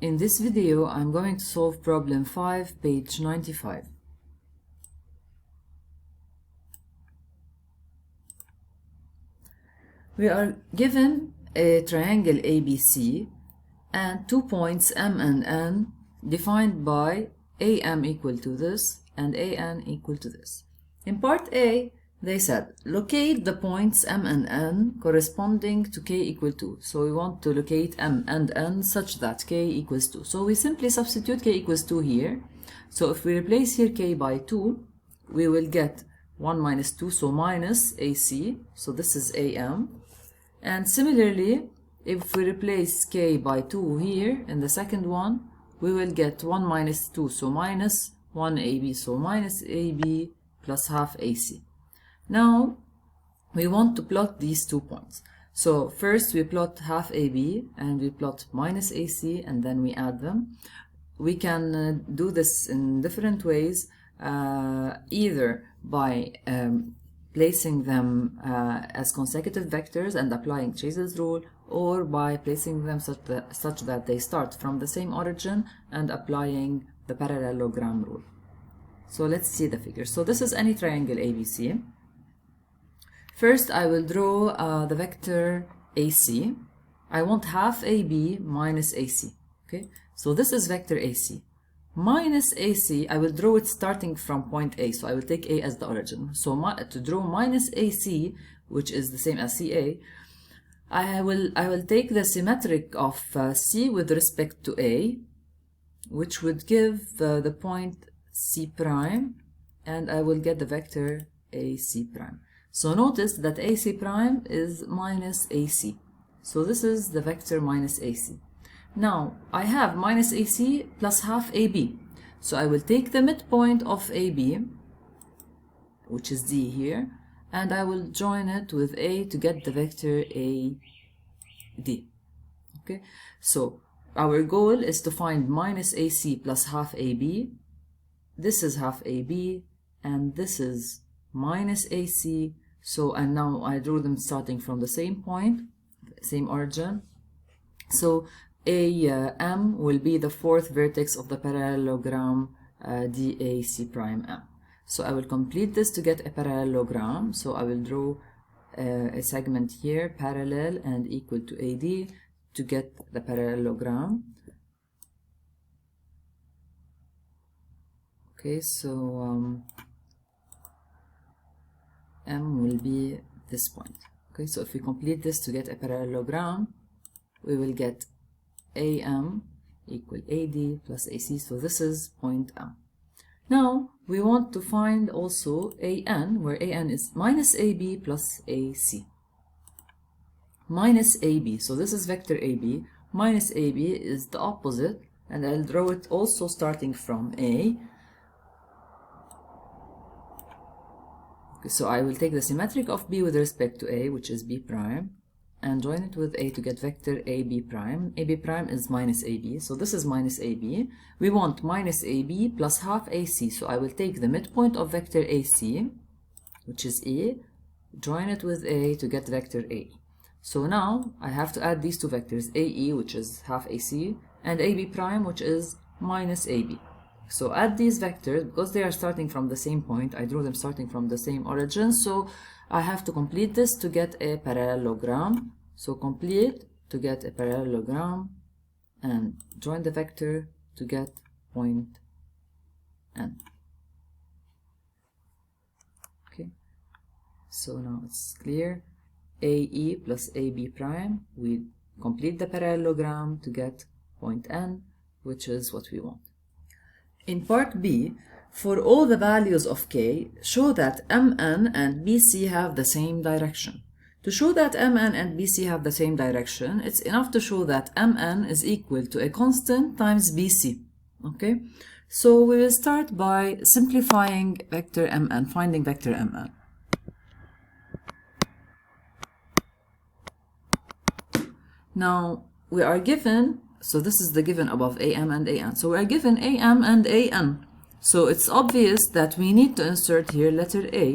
In this video, I'm going to solve problem 5, page 95. We are given a triangle ABC and 2 points M and N defined by AM equal to this and AN equal to this. In part A, they said, locate the points M and N corresponding to K equal 2. So we want to locate M and N such that K equals 2. So we simply substitute K equals 2 here. So if we replace here K by 2, we will get 1 minus 2, so minus AC. So this is AM. And similarly, if we replace K by 2 here in the second one, we will get 1 minus 2, so minus 1 AB. So minus AB plus half AC. Now, we want to plot these 2 points. So first we plot half AB and we plot minus AC and then we add them. We can do this in different ways, either by placing them as consecutive vectors and applying Chase's rule, or by placing them such that they start from the same origin and applying the parallelogram rule. So let's see the figure. So this is any triangle ABC. First, I will draw the vector AC. I want half AB minus AC. Okay, so this is vector AC. Minus AC, I will draw it starting from point A. So I will take A as the origin. So to draw minus AC, which is the same as CA, I will take the symmetric of C with respect to A, which would give the point C prime, and I will get the vector AC prime. So notice that AC prime is minus AC. So this is the vector minus AC. Now, I have minus AC plus half AB. So I will take the midpoint of AB, which is D here, and I will join it with A to get the vector AD. Okay, so our goal is to find minus AC plus half AB. This is half AB, and this is minus AC. So, and now I drew them starting from the same point, same origin. So AM will be the fourth vertex of the parallelogram DAC prime M. So I will complete this to get a parallelogram. So I will draw a segment here, parallel and equal to AD, to get the parallelogram. Okay, so M will be this point. Okay, so if we complete this to get a parallelogram, we will get AM equal AD plus AC. So this is point M. Now we want to find also AN, where AN is minus AB plus AC. Minus AB, so this is vector AB. Minus AB is the opposite, and I'll draw it also starting from A. So I will take the symmetric of B with respect to A, which is B prime, and join it with A to get vector AB prime. AB prime is minus AB, so this is minus AB. We want minus AB plus half AC, so I will take the midpoint of vector AC, which is E, join it with A to get vector AE. So now I have to add these two vectors, AE, which is half AC, and AB prime, which is minus AB. So add these vectors, because they are starting from the same point, I drew them starting from the same origin, so I have to complete this to get a parallelogram. So complete to get a parallelogram and join the vector to get point N. Okay, so now it's clear. AE plus AB prime, we complete the parallelogram to get point N, which is what we want. In part B, for all the values of K, show that MN and BC have the same direction. To show that MN and BC have the same direction, it's enough to show that MN is equal to a constant times BC. Okay, so we will start by simplifying vector MN, finding vector MN. Now we are given, so this is the given above AM and AN. So we are given AM and AN. So it's obvious that we need to insert here letter A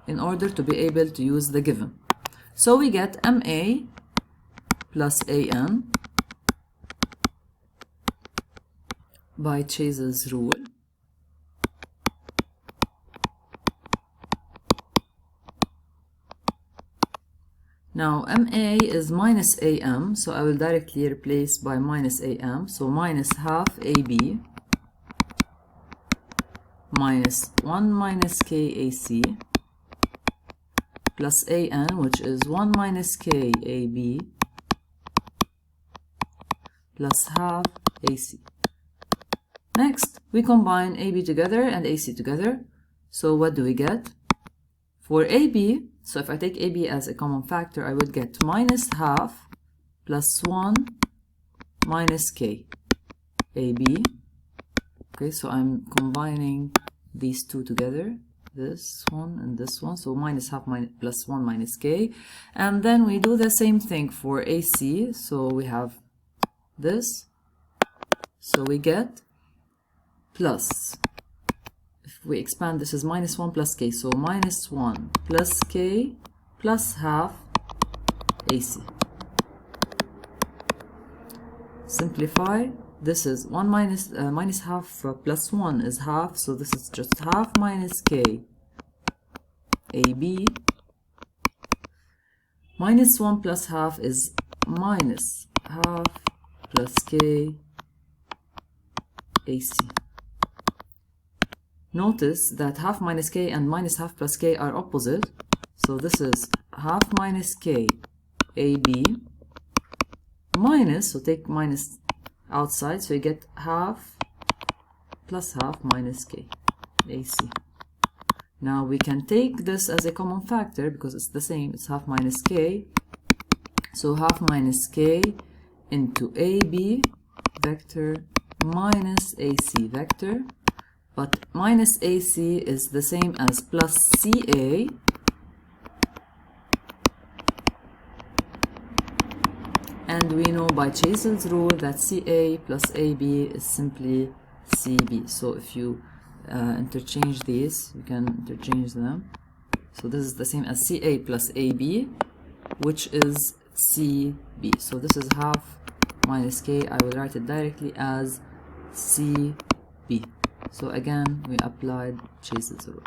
in order to be able to use the given. So we get MA plus AN by Chase's rule. Now MA is minus AM, so I will directly replace by minus AM, so minus half AB minus 1 minus KAC plus AN, which is 1 minus KAB plus half AC. Next, we combine AB together and AC together. So what do we get? For AB, so if I take AB as a common factor, I would get minus half plus 1 minus K AB. Okay, so I'm combining these two together, this one and this one, so minus half plus 1 minus K. And then we do the same thing for AC, so we have this, so we get plus, if we expand, this is minus 1 plus K, so minus 1 plus K plus half AC. Simplify, this is 1 minus, minus half plus 1 is half, so this is just half minus K AB. Minus 1 plus half is minus half plus K AC. Notice that half minus K and minus half plus K are opposite, so this is half minus K AB minus, so take minus outside, so you get half plus half minus K AC. Now we can take this as a common factor because it's the same, it's half minus K, so half minus K into AB vector minus AC vector, but minus AC is the same as plus CA, and we know by Chase's rule that CA plus AB is simply CB. So if you interchange these, you can interchange them. So this is the same as CA plus AB, which is CB. So this is half minus K. I will write it directly as CB. So again, we applied Chase's rule.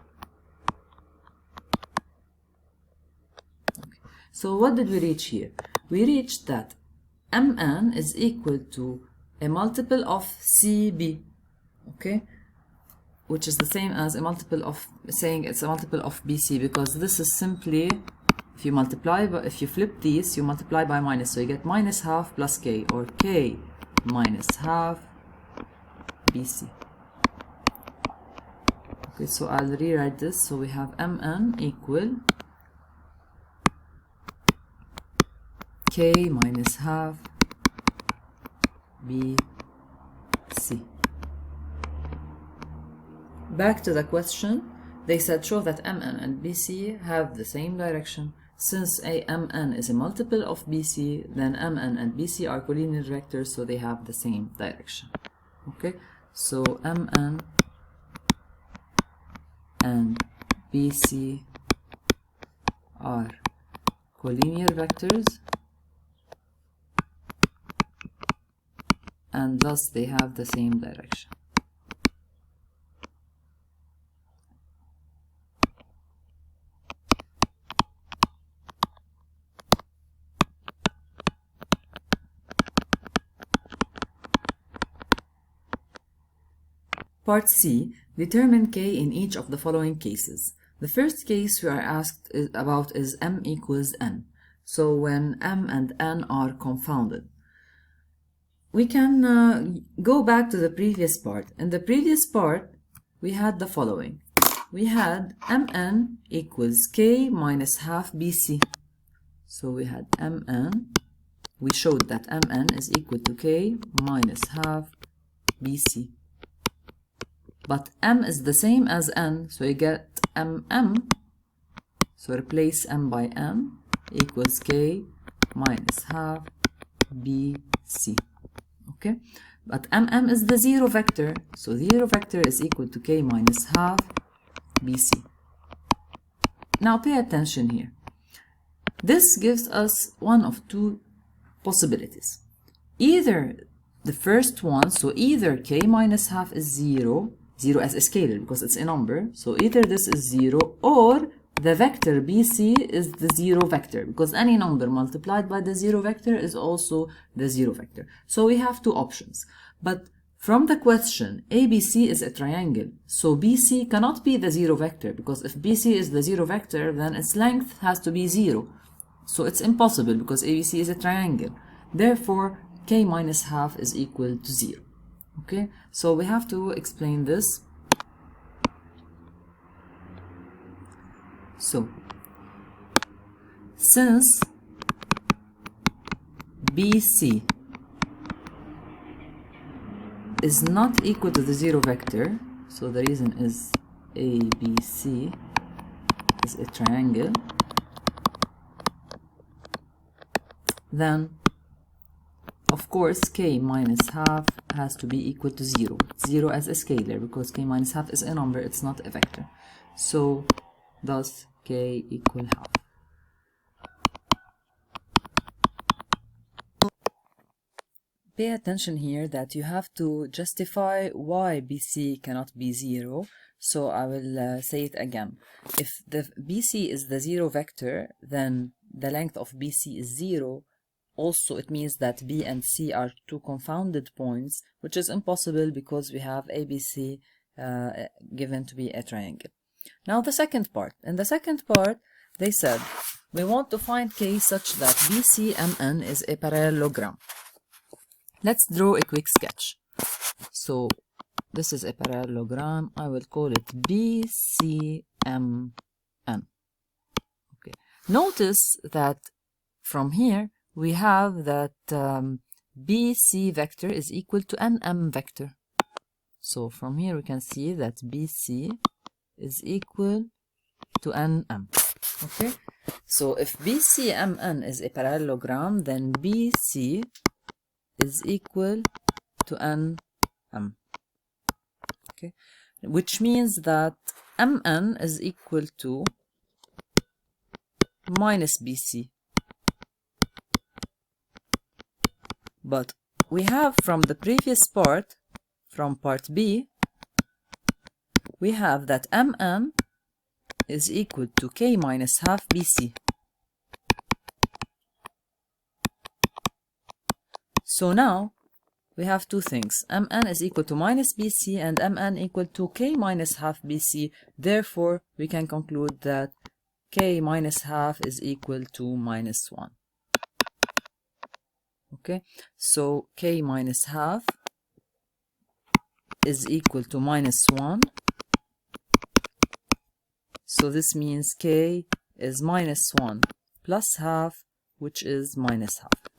Okay. So what did we reach here? We reached that Mn is equal to a multiple of CB, okay, which is the same as a multiple of saying it's a multiple of BC, because this is simply, if you multiply, but if you flip these, you multiply by minus, so you get minus half plus K, or K minus half BC. Okay, so I'll rewrite this. So we have Mn equal K minus half BC. Back to the question, they said show that Mn and BC have the same direction. Since Mn is a multiple of BC, then Mn and BC are collinear vectors, so they have the same direction. Okay, so Mn and BC are collinear vectors, and thus they have the same direction. Part C. Determine K in each of the following cases. The first case we are asked about is M equals N. So when M and N are confounded. We can go back to the previous part. In the previous part, we had the following. We had Mn equals K minus half BC. So we had Mn. We showed that Mn is equal to K minus half BC. But M is the same as N, so you get MM. So replace M by N equals K minus half BC. Okay, but MM is the zero vector, so zero vector is equal to K minus half BC. Now pay attention here. This gives us one of two possibilities. Either the first one, so either k minus half is 0, 0 as a scalar because it's a number, so either this is 0 or the vector BC is the 0 vector, because any number multiplied by the 0 vector is also the 0 vector. So we have two options. But from the question, ABC is a triangle, so BC cannot be the 0 vector, because if BC is the 0 vector, then its length has to be 0. So it's impossible because ABC is a triangle. Therefore, k minus half is equal to 0. Okay, so we have to explain this. So, since BC is not equal to the 0 vector, so the reason is ABC is a triangle, then of course k minus half has to be equal to 0. 0 as a scalar, because k minus half is a number, it's not a vector. So thus k equal half. Pay attention here that you have to justify why BC cannot be 0. So I will say it again. If the BC is the 0 vector, then the length of BC is 0. Also, it means that B and C are two confounded points, which is impossible because we have ABC given to be a triangle. Now the second part. In the second part, they said, we want to find K such that BCMN is a parallelogram. Let's draw a quick sketch. So this is a parallelogram. I will call it BCMN. Okay. Notice that from here, we have that BC vector is equal to NM vector. So from here we can see that BC is equal to NM. Okay? So if BCMN is a parallelogram, then BC is equal to NM. Okay? Which means that MN is equal to minus BC. But we have from the previous part, from part B, we have that MN is equal to K minus half BC. So now we have two things. MN is equal to minus BC and MN equal to K minus half BC. Therefore, we can conclude that K minus half is equal to minus 1. Okay, so K minus half is equal to minus 1. So this means K is minus 1 plus half, which is minus half.